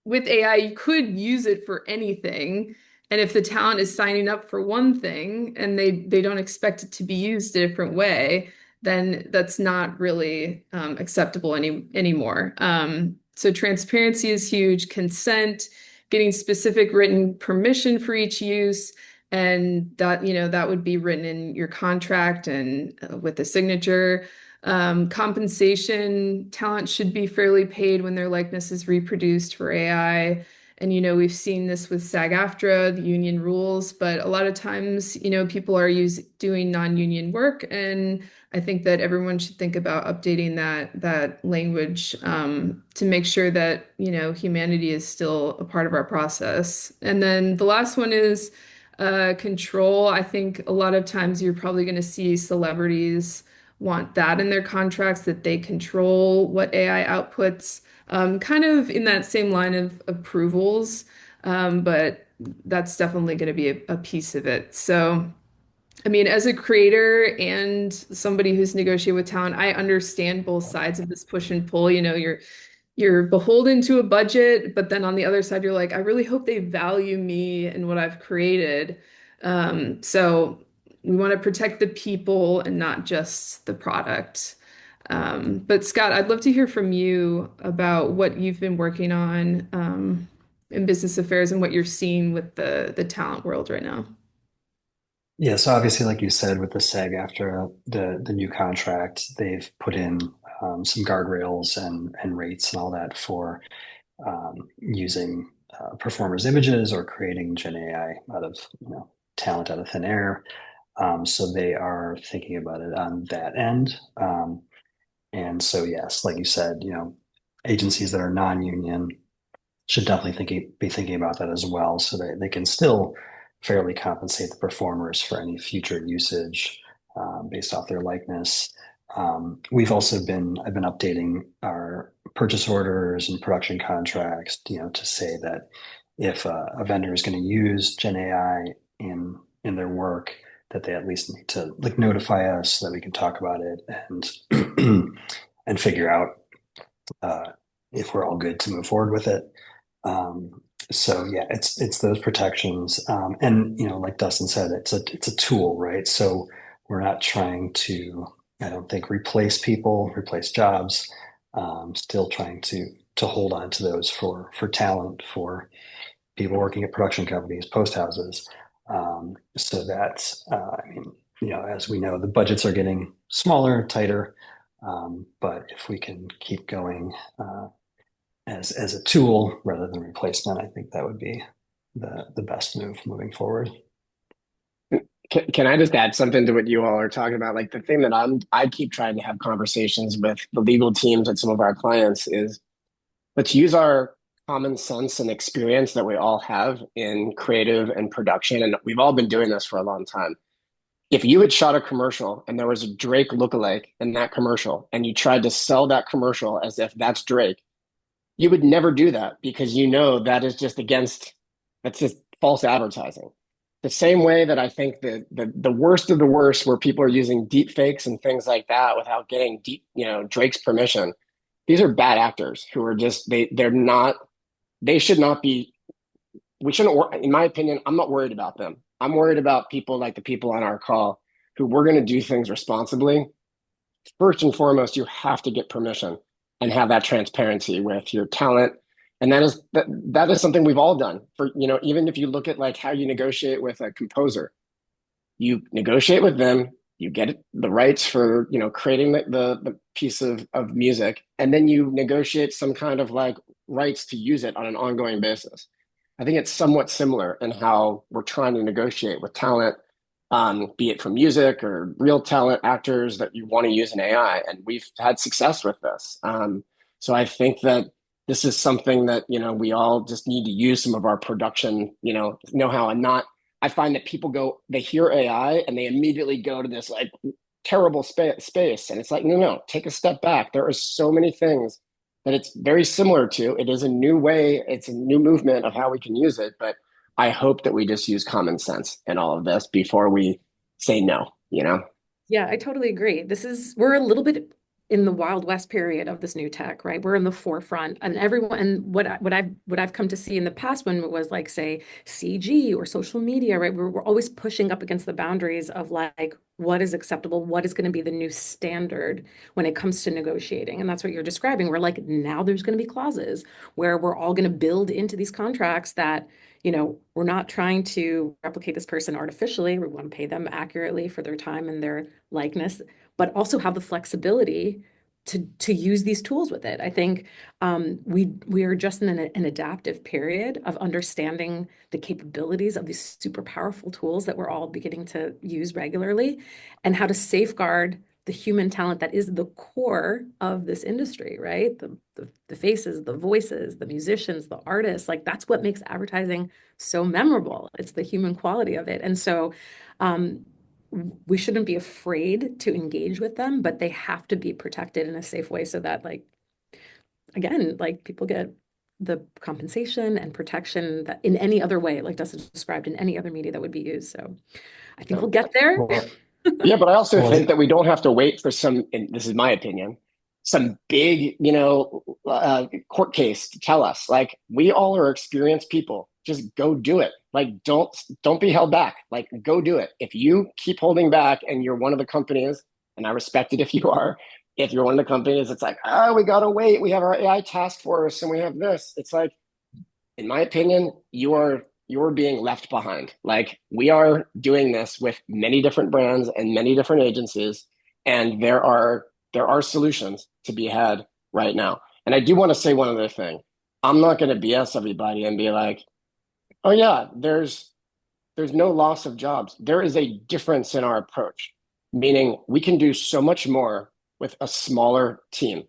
with AI, you could use it for anything. And if the talent is signing up for one thing and they don't expect it to be used a different way, then that's not really acceptable anymore. So transparency is huge, consent, getting specific written permission for each use, and that would be written in your contract and with a signature. Compensation, talent should be fairly paid when their likeness is reproduced for AI. And, we've seen this with SAG-AFTRA, the union rules, but a lot of times, people are doing non-union work. And I think that everyone should think about updating that language to make sure that, humanity is still a part of our process. And then the last one is control. I think a lot of times you're probably going to see celebrities want that in their contracts, that they control what AI outputs, kind of in that same line of approvals. But that's definitely going to be a piece of it. So, I mean, as a creator and somebody who's negotiated with talent, I understand both sides of this push and pull. You're beholden to a budget, but then on the other side, you're like, I really hope they value me and what I've created. So we want to protect the people and not just the product. But Scott, I'd love to hear from you about what you've been working on in business affairs and what you're seeing with the talent world right now. Yeah, so obviously, like you said, with the SAG after the new contract, they've put in some guardrails and rates and all that for using performers' images or creating Gen AI out of talent out of thin air. So they are thinking about it on that end. And so, yes, like you said, agencies that are non-union should definitely be thinking about that as well, so that they can still fairly compensate the performers for any future usage based off their likeness. I've been updating our purchase orders and production contracts, to say that if a vendor is going to use Gen AI in their work, that they at least need to like notify us so that we can talk about it and and figure out if we're all good to move forward with it. So yeah, it's those protections, and like Dustin said, it's a tool, right? So we're not trying to, I don't think, replace people, replace jobs. Still trying to hold on to those for talent, for people working at production companies, post houses, so that I mean, as we know, the budgets are getting smaller, tighter, but if we can keep going as a tool rather than replacement, I think that would be the best move moving forward. Can I just add something to what you all are talking about? Like the thing that I keep trying to have conversations with the legal teams at some of our clients is let's use our common sense and experience that we all have in creative and production. And we've all been doing this for a long time. If you had shot a commercial and there was a Drake lookalike in that commercial and you tried to sell that commercial as if that's Drake, you would never do that because that is just that's just false advertising. The same way that I think that the worst of the worst, where people are using deep fakes and things like that without getting Drake's permission, these are bad actors who are just they should not be. We shouldn't. In my opinion, I'm not worried about them. I'm worried about people like the people on our call who we're going to do things responsibly. First and foremost, you have to get permission and have that transparency with your talent. And that is something we've all done for, even if you look at like how you negotiate with a composer, you negotiate with them, you get the rights for, creating the piece of music, and then you negotiate some kind of like rights to use it on an ongoing basis. I think it's somewhat similar in how we're trying to negotiate with talent, be it from music or real talent actors that you want to use in AI. And we've had success with this. So I think that this is something that, we all just need to use some of our production, know-how, and not, I find that people they hear AI and they immediately go to this like terrible space. And it's like, no, take a step back. There are so many things that it's very similar to. It is a new way. It's a new movement of how we can use it. But I hope that we just use common sense in all of this before we say no, Yeah, I totally agree. We're a little bit in the Wild West period of this new tech, right? We're in the forefront, and everyone, and what I've come to see in the past when it was like, say, CG or social media, right? We're always pushing up against the boundaries of like what is acceptable, what is going to be the new standard when it comes to negotiating. And that's what you're describing. We're like, now there's going to be clauses where we're all going to build into these contracts that, we're not trying to replicate this person artificially. We want to pay them accurately for their time and their likeness, but also have the flexibility to use these tools with it. I think we are just in an adaptive period of understanding the capabilities of these super powerful tools that we're all beginning to use regularly, and how to safeguard the human talent that is the core of this industry, right? The faces, the voices, the musicians, the artists, like that's what makes advertising so memorable. It's the human quality of it. And so we shouldn't be afraid to engage with them, but they have to be protected in a safe way so that, like, again, like people get the compensation and protection that in any other way, like Dustin described, in any other media that would be used. So I think we'll get there. Well, Yeah, but I also think that we don't have to wait for and this is my opinion, some big, court case to tell us. Like, we all are experienced people. Just go do it. Like, don't be held back. Like, go do it. If you keep holding back and you're one of the companies, and I respect it if you are, if you're one of the companies, it's like, oh, we gotta wait. We have our AI task force and we have this. It's like, in my opinion, you're being left behind. Like, we are doing this with many different brands and many different agencies, and there are solutions to be had right now. And I do want to say one other thing. I'm not going to BS everybody and be like, oh yeah, there's no loss of jobs. There is a difference in our approach, meaning we can do so much more with a smaller team.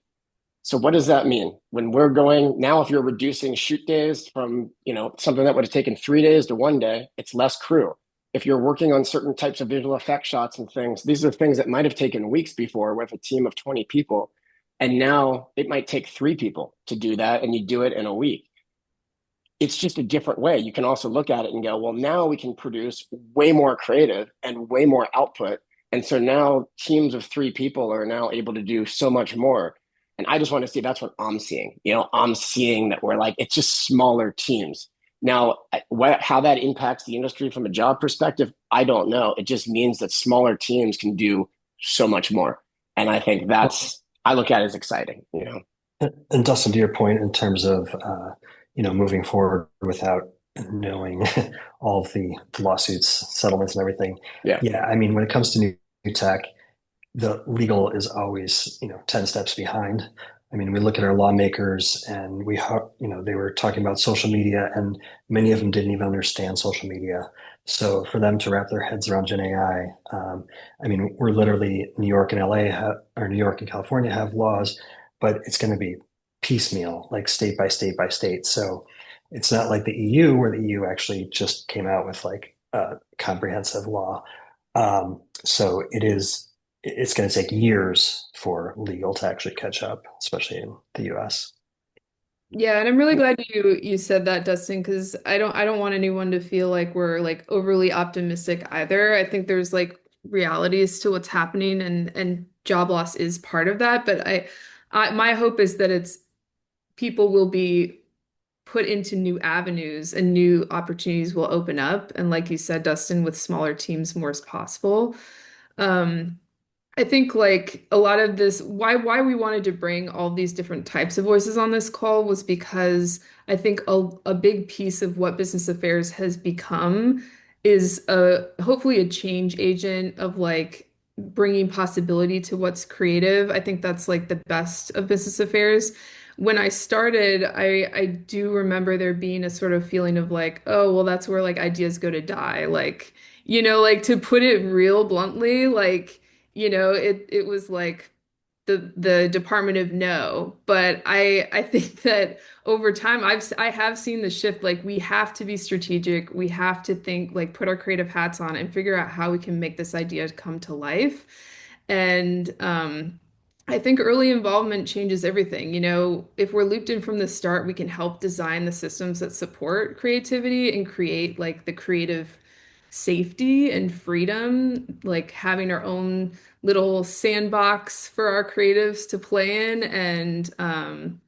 So what does that mean? When we're going now, if you're reducing shoot days from, something that would have taken 3 days to 1 day, it's less crew. If you're working on certain types of visual effect shots and things, these are things that might have taken weeks before with a team of 20 people. And now it might take 3 people to do that, and you do it in a week. It's just a different way. You can also look at it and go, well, now we can produce way more creative and way more output. And so now teams of 3 people are now able to do so much more. And I just want to see that's what I'm seeing. I'm seeing that we're like, it's just smaller teams. Now, how that impacts the industry from a job perspective, I don't know. It just means that smaller teams can do so much more. And I think I look at it as exciting. And Dustin, to your point, in terms of moving forward without knowing all of the lawsuits, settlements, and everything. Yeah. Yeah, I mean, when it comes to new tech, the legal is always 10 steps behind. I mean, we look at our lawmakers, and they were talking about social media, and many of them didn't even understand social media. So for them to wrap their heads around Gen AI, I mean, we're literally New York and or New York and California have laws, but it's going to be piecemeal, like state by state by state. So it's not like the EU, where the EU actually just came out with like a comprehensive law. So it's going to take years for legal to actually catch up, especially in the US. Yeah, and I'm really glad you said that, Dustin, because I don't want anyone to feel like we're like overly optimistic either. I think there's like realities to what's happening, and job loss is part of that. But my hope is that it's people will be put into new avenues and new opportunities will open up. And like you said, Dustin, with smaller teams, more is possible. Um, I think like a lot of this, why we wanted to bring all these different types of voices on this call was because I think a big piece of what business affairs has become is hopefully a change agent of like bringing possibility to what's creative. I think that's like the best of business affairs. When I started, I do remember there being a sort of feeling of like, oh, well, that's where like ideas go to die. Like, like to put it real bluntly, like it was like the Department of No. But I think that over time I have seen the shift. Like we have to be strategic. We have to think like put our creative hats on and figure out how we can make this idea come to life. And I think early involvement changes everything. If we're looped in from the start, we can help design the systems that support creativity and create like the creative safety and freedom, like having our own little sandbox for our creatives to play in. And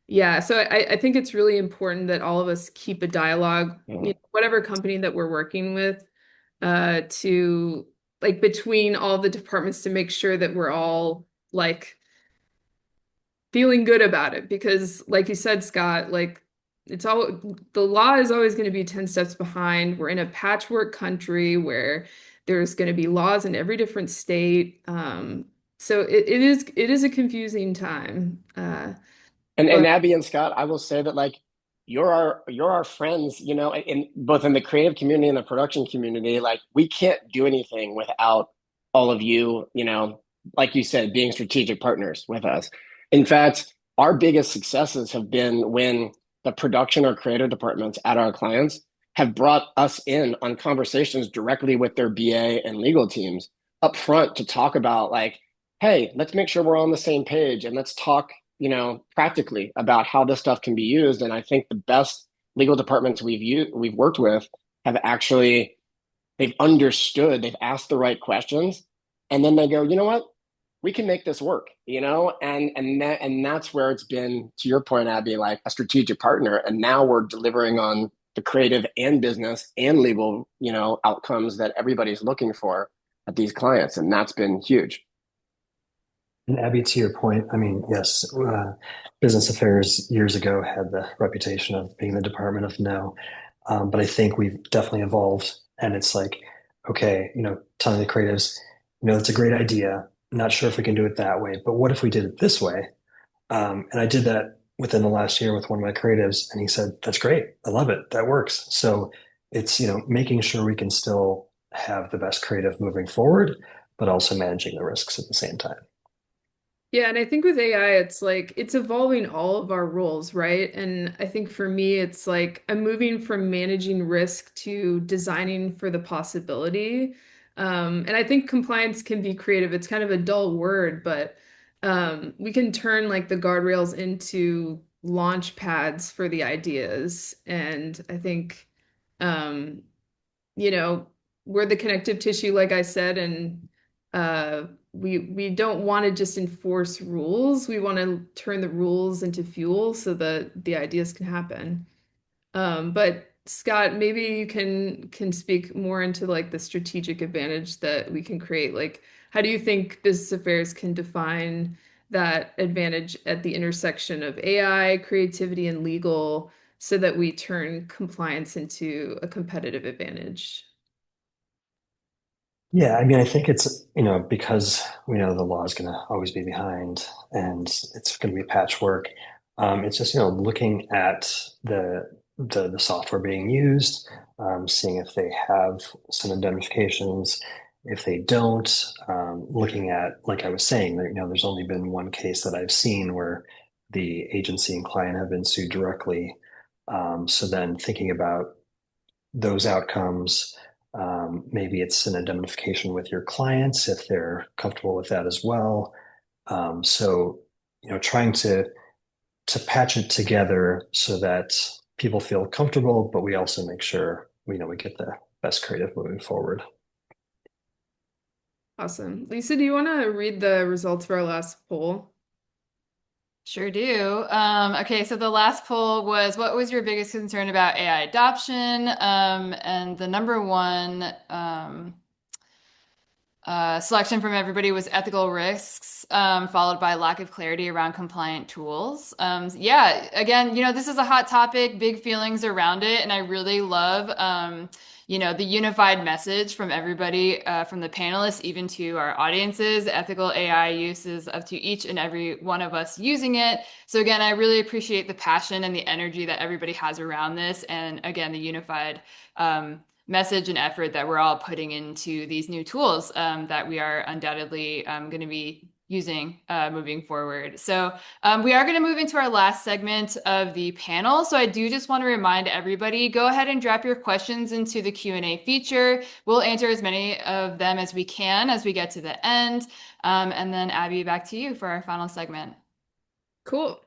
yeah, so I think it's really important that all of us keep a dialogue, whatever company that we're working with, to like between all the departments to make sure that we're all like feeling good about it. Because like you said, Scott, like the law is always going to be 10 steps behind. We're in a patchwork country where there's going to be laws in every different state. So it is a confusing time. And But Abby and Scott, I will say that like you're our friends, in both in the creative community and the production community. Like we can't do anything without all of you, like you said, being strategic partners with us. In fact, our biggest successes have been when the production or creative departments at our clients have brought us in on conversations directly with their BA and legal teams up front to talk about like, hey, let's make sure we're on the same page and let's talk practically about how this stuff can be used. And I think the best legal departments we've worked with have actually they've understood, they've asked the right questions, and then they go, you know what, we can make this work, and that's where it's been, to your point, Abby, like a strategic partner. And now we're delivering on the creative and business and legal, outcomes that everybody's looking for at these clients, and that's been huge. And Abby, to your point, I mean, yes, business affairs years ago had the reputation of being the Department of No, but I think we've definitely evolved, and it's like, okay, telling the creatives, it's a great idea. Not sure if we can do it that way, but what if we did it this way? And I did that within the last year with one of my creatives, and he said, "That's great. I love it. That works." So it's making sure we can still have the best creative moving forward, but also managing the risks at the same time. yeah, and I think with AI, it's like it's evolving all of our roles, right? And I think for me, it's like I'm moving from managing risk to designing for the possibility. And I think compliance can be creative. It's kind of a dull word, but we can turn like the guardrails into launch pads for the ideas. And I think, um, you know, we're the connective tissue, like I said, and we don't want to just enforce rules. We want to turn the rules into fuel so that the ideas can happen. But Scott, maybe you can speak more into like the strategic advantage that we can create. Like, how do you think business affairs can define that advantage at the intersection of AI, creativity, and legal so that we turn compliance into a competitive advantage? Yeah, I mean, I think it's, because we know the law is going to always be behind and it's going to be patchwork. It's just, looking at the software being used, seeing if they have some indemnifications. If they don't, looking at, like I was saying, there's only been one case that I've seen where the agency and client have been sued directly. So then thinking about those outcomes. Maybe it's an indemnification with your clients if they're comfortable with that as well. So, trying to patch it together so that people feel comfortable, but we also make sure we get the best creative moving forward. Awesome. Lisa, do you want to read the results of our last poll? Sure do. Okay, so the last poll was, what was your biggest concern about AI adoption? And the number one selection from everybody was ethical risks, followed by lack of clarity around compliant tools. Yeah, again, this is a hot topic, big feelings around it, and I really love, the unified message from everybody, from the panelists, even to our audiences. Ethical AI use is up to each and every one of us using it. So again, I really appreciate the passion and the energy that everybody has around this, and again, the unified message and effort that we're all putting into these new tools that we are undoubtedly going to be using moving forward. So we are going to move into our last segment of the panel. So I do just want to remind everybody, go ahead and drop your questions into the Q&A feature. We'll answer as many of them as we can as we get to the end. And then Abby, back to you for our final segment. Cool.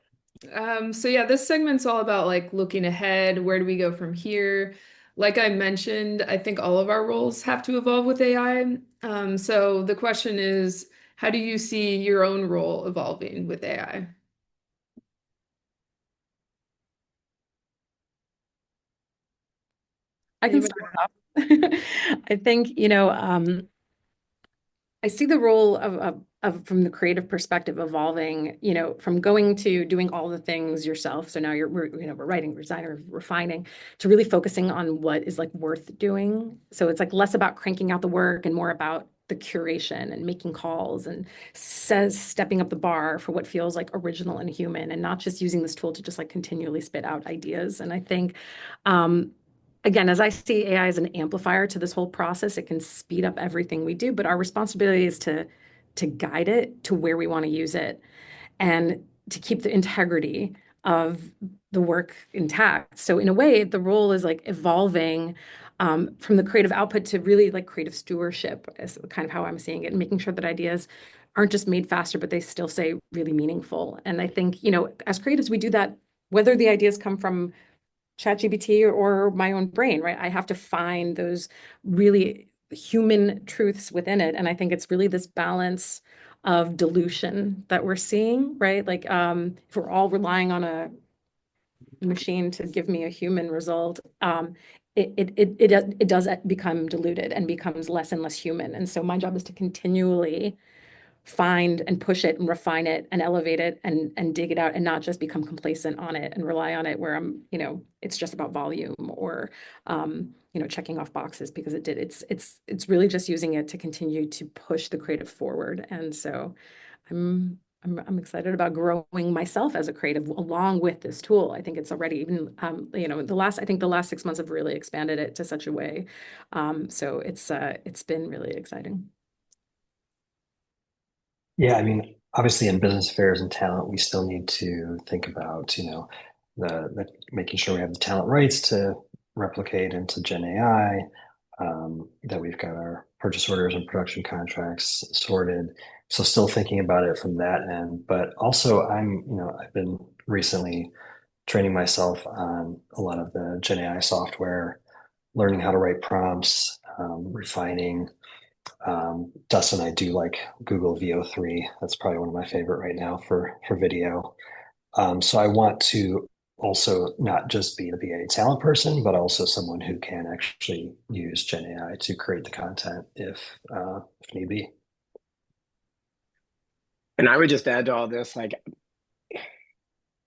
So yeah, this segment's all about like looking ahead. Where do we go from here? Like I mentioned, I think all of our roles have to evolve with AI. So the question is, how do you see your own role evolving with AI? I can Anybody? start off. I think, I see the role of from the creative perspective evolving, from going to doing all the things yourself. So now we're writing, designer, refining, to really focusing on what is like worth doing. So it's like less about cranking out the work and more about the curation and making calls and stepping up the bar for what feels like original and human, and not just using this tool to just like continually spit out ideas. And I think, again, as I see AI as an amplifier to this whole process, it can speed up everything we do, but our responsibility is to guide it to where we want to use it and to keep the integrity of the work intact. So in a way, the role is like evolving from the creative output to really like creative stewardship is kind of how I'm seeing it, and making sure that ideas aren't just made faster, but they still stay really meaningful. And I think, as creatives, we do that whether the ideas come from ChatGPT or my own brain, right? I have to find those really human truths within it. And I think it's really this balance of dilution that we're seeing, right? Like if we're all relying on a machine to give me a human result, it does become diluted and becomes less and less human. And so my job is to continually find and push it and refine it and elevate it and dig it out, and not just become complacent on it and rely on it where it's just about volume or checking off boxes because it's really just using it to continue to push the creative forward. And so I'm excited about growing myself as a creative along with this tool. I think it's already even I think the last 6 months have really expanded it to such a way. So it's been really exciting. Yeah, I mean, obviously in business affairs and talent, we still need to think about, the making sure we have the talent rights to replicate into Gen AI, that we've got our purchase orders and production contracts sorted, So still thinking about it from that end, but also I've been recently training myself on a lot of the Gen AI software, learning how to write prompts, refining. Dustin, I do like Google VO3. That's probably one of my favorite right now for video. So I want to also not just be a BA talent person, but also someone who can actually use Gen AI to create the content if need be. And I would just add to all this, like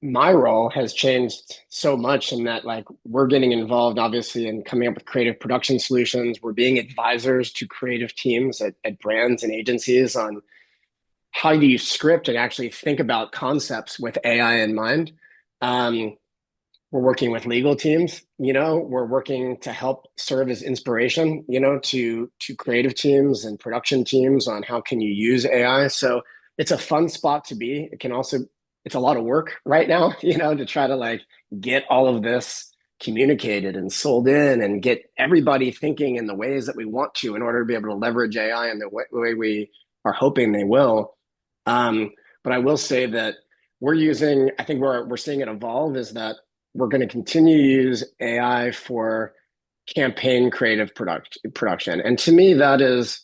my role has changed so much in that like we're getting involved obviously in coming up with creative production solutions. We're being advisors to creative teams at brands and agencies on how do you script and actually think about concepts with AI in mind. Um, we're working with legal teams, we're working to help serve as inspiration, to creative teams and production teams on how can you use AI. So it's a fun spot to be. It's a lot of work right now, to try to like get all of this communicated and sold in and get everybody thinking in the ways that we want to in order to be able to leverage AI in the way we are hoping they will. But I will say that I think we're seeing it evolve is that we're going to continue to use AI for campaign creative production. And to me, that's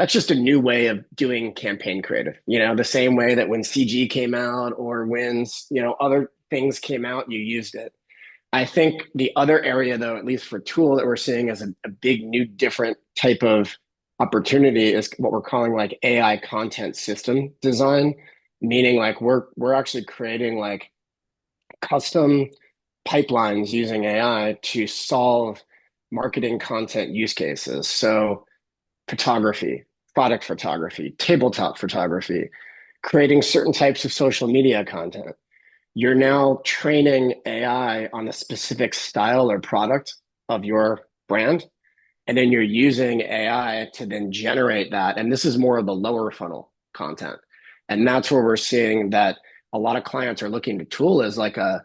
just a new way of doing campaign creative. The same way that when CG came out or when, other things came out, you used it. I think the other area, though, at least for Tool, that we're seeing as a big new different type of opportunity is what we're calling like AI content system design, meaning like we're actually creating like custom pipelines using AI to solve marketing content use cases. So photography, product photography, tabletop photography, creating certain types of social media content. You're now training AI on a specific style or product of your brand. And then you're using AI to then generate that. And this is more of the lower funnel content. And that's where we're seeing that a lot of clients are looking to Tool as like a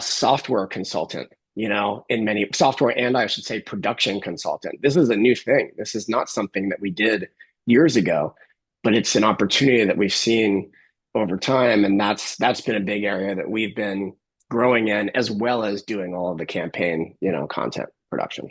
software consultant, in many software and I should say production consultant. This is a new thing. This is not something that we did years ago, but it's an opportunity that we've seen over time. And that's been a big area that we've been growing in as well as doing all of the campaign, content production.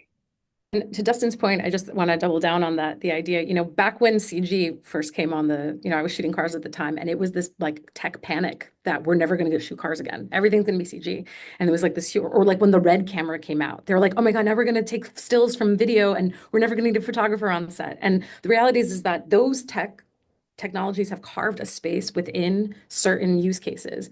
And to Dustin's point, I just want to double down on that. The idea, back when CG first came on I was shooting cars at the time, and it was this like tech panic that we're never going to shoot cars again. Everything's going to be CG. And there was like this, or like when the Red camera came out, they were like, oh my God, now we're going to take stills from video and we're never going to need a photographer on the set. And the reality is that those technologies have carved a space within certain use cases,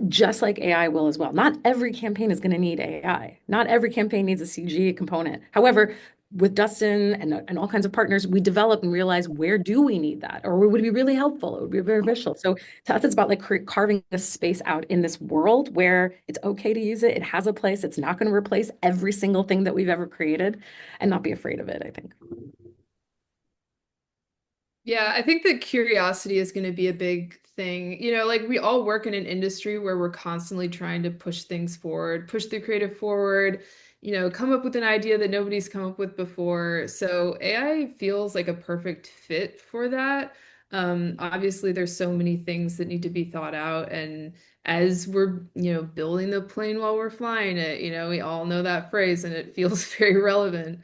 just like AI will as well. Not every campaign is going to need AI. Not every campaign needs a CG component. However, with Dustin and all kinds of partners, we develop and realize where do we need that, or would be really helpful. It would be beneficial. So to us, it's about like carving a space out in this world where it's okay to use it. It has a place. It's not going to replace every single thing that we've ever created, and not be afraid of it, I think. Yeah, I think that curiosity is going to be a big thing. Like we all work in an industry where we're constantly trying to push things forward, push the creative forward, come up with an idea that nobody's come up with before. So AI feels like a perfect fit for that. Obviously, there's so many things that need to be thought out. And as we're, building the plane while we're flying it, we all know that phrase and it feels very relevant.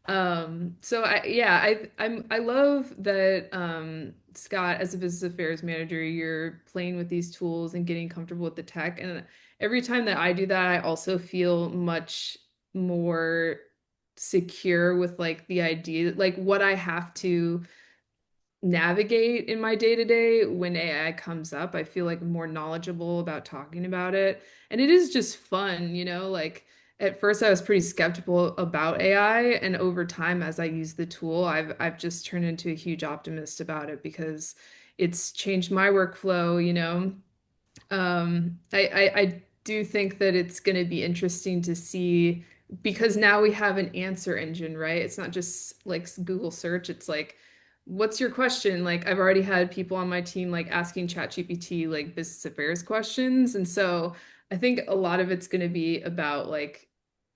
So I love that Scott, as a business affairs manager, you're playing with these tools and getting comfortable with the tech. And every time that I do that, I also feel much more secure with like the idea, like what I have to navigate in my day to day when AI comes up. I feel like more knowledgeable about talking about it. And it is just fun, like at first I was pretty skeptical about AI, and over time as I use the tool, I've just turned into a huge optimist about it because it's changed my workflow, I do think that it's going to be interesting to see because now we have an answer engine, right? It's not just like Google search. It's like, what's your question? Like I've already had people on my team like asking ChatGPT like business affairs questions. And so I think a lot of it's going to be about like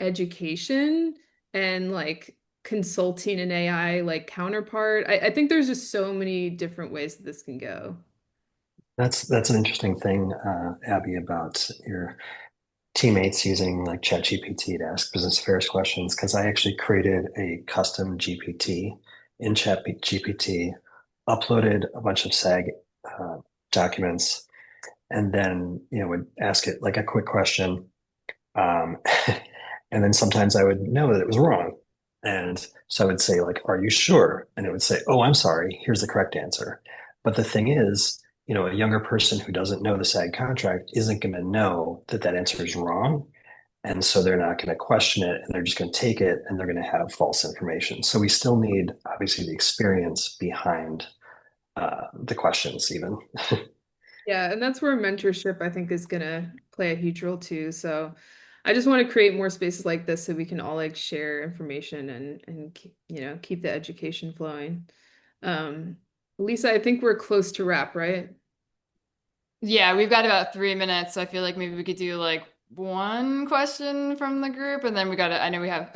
education and like consulting an AI like counterpart. I think there's just so many different ways that this can go. That's an interesting thing, Abby, about your teammates using like ChatGPT to ask business affairs questions, because I actually created a custom GPT in ChatGPT, uploaded a bunch of SAG documents, and then would ask it like a quick question, um, and then sometimes I would know that it was wrong, and so I would say like, "Are you sure?" And it would say, "Oh, I'm sorry. Here's the correct answer." But the thing is, a younger person who doesn't know the SAG contract isn't going to know that that answer is wrong. And so they're not going to question it, and they're just going to take it, and they're going to have false information. So we still need, obviously, the experience behind the questions, even. Yeah, and that's where mentorship I think is gonna play a huge role too. So I just want to create more spaces like this so we can all like share information and keep the education flowing. Um, Lisa, I think we're close to wrap, right? Yeah, we've got about 3 minutes, so I feel like maybe we could do like one question from the group, and then I know we have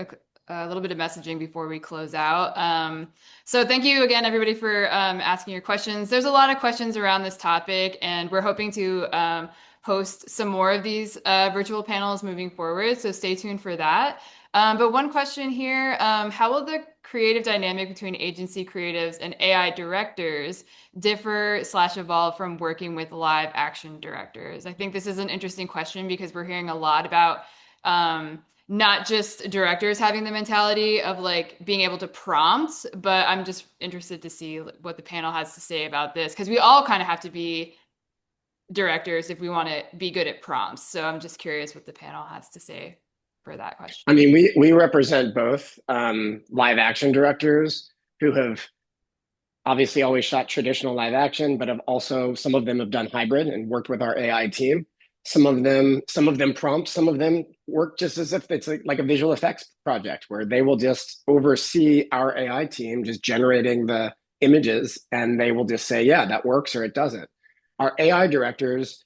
a little bit of messaging before we close out. So thank you again, everybody, for asking your questions. There's a lot of questions around this topic, and we're hoping to host some more of these virtual panels moving forward, so stay tuned for that. But one question here, how will the creative dynamic between agency creatives and AI directors differ/evolve from working with live action directors? I think this is an interesting question because we're hearing a lot about not just directors having the mentality of like being able to prompt, but I'm just interested to see what the panel has to say about this because we all kind of have to be directors if we want to be good at prompts. So I'm just curious what the panel has to say for that question. I mean, we represent both live action directors who have obviously always shot traditional live action, but have also, some of them have done hybrid and worked with our AI team. Some of them prompt, some of them work just as if it's like a visual effects project where they will just oversee our AI team just generating the images, and they will just say, yeah, that works or it doesn't. Our AI directors,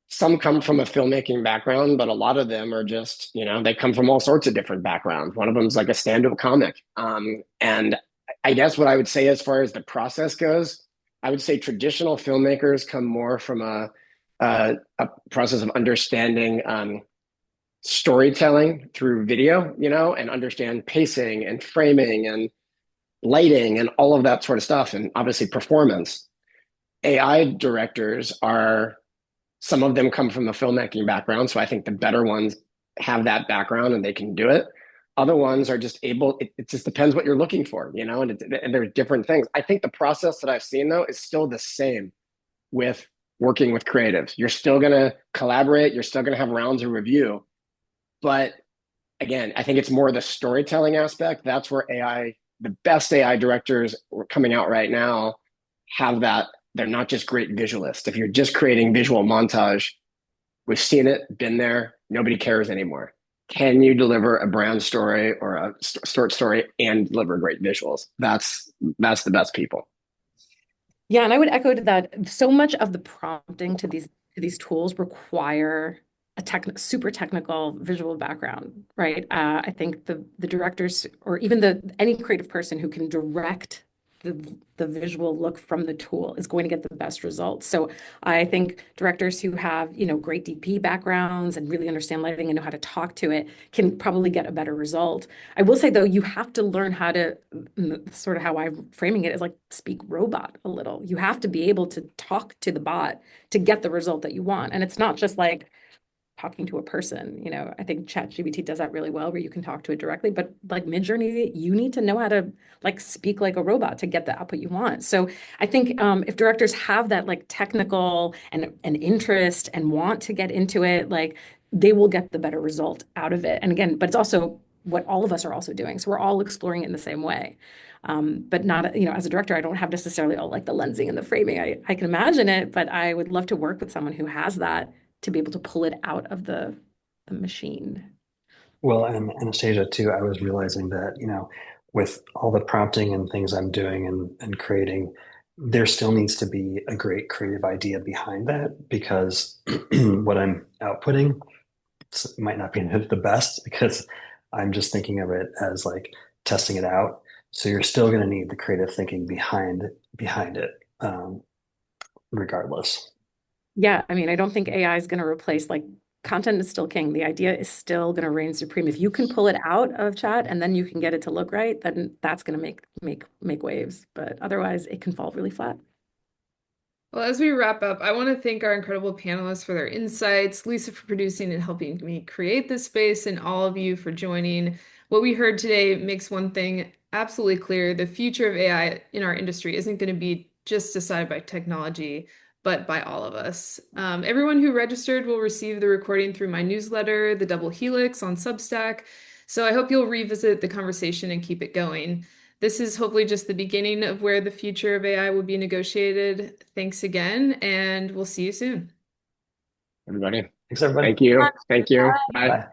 some come from a filmmaking background, but a lot of them are just, they come from all sorts of different backgrounds. One of them is like a stand-up comic. And I guess what I would say as far as the process goes, I would say traditional filmmakers come more from a process of understanding storytelling through video, and understand pacing and framing and lighting and all of that sort of stuff, and obviously performance. AI directors are, some of them come from a filmmaking background, so I think the better ones have that background and they can do it. Other ones are just able, it just depends what you're looking for, and there's different things. I think the process that I've seen though is still the same with working with creatives. You're still going to collaborate, you're still going to have rounds of review. But again, I think it's more the storytelling aspect. That's where the best AI directors coming out right now have that. They're not just great visualists. If you're just creating visual montage, we've seen it, been there, nobody cares anymore. Can you deliver a brand story or a short story and deliver great visuals? That's the best people. Yeah, and I would echo to that. So much of the prompting to these tools require a super technical visual background, right? I think the directors or even any creative person who can direct the visual look from the tool is going to get the best results. So I think directors who have, great DP backgrounds and really understand lighting and know how to talk to it can probably get a better result. I will say though, you have to learn how to, sort of how I'm framing it is like speak robot a little. You have to be able to talk to the bot to get the result that you want. And it's not just like talking to a person. I think ChatGPT does that really well where you can talk to it directly, but like Midjourney, you need to know how to like speak like a robot to get the output you want. So I think if directors have that like technical and interest and want to get into it, like they will get the better result out of it. And again, but it's also what all of us are also doing. So we're all exploring it in the same way. But not, as a director, I don't have necessarily all like the lensing and the framing. I can imagine it, but I would love to work with someone who has that to be able to pull it out of the machine. Well, and Anastasia too, I was realizing that, with all the prompting and things I'm doing and creating, there still needs to be a great creative idea behind that, because what I'm outputting might not be the best, because I'm just thinking of it as like testing it out. So you're still going to need the creative thinking behind it, regardless. Yeah, I mean, I don't think AI is going to replace like content is still king. The idea is still going to reign supreme. If you can pull it out of chat and then you can get it to look right, then that's going to make waves. But otherwise, it can fall really flat. Well, as we wrap up, I want to thank our incredible panelists for their insights, Lisa for producing and helping me create this space, and all of you for joining. What we heard today makes one thing absolutely clear. The future of AI in our industry isn't going to be just decided by technology, but by all of us. Everyone who registered will receive the recording through my newsletter, the Double Helix on Substack. So I hope you'll revisit the conversation and keep it going. This is hopefully just the beginning of where the future of AI will be negotiated. Thanks again, and we'll see you soon. Everybody. Thanks, everybody. Thank you. Thank you. Bye. Bye.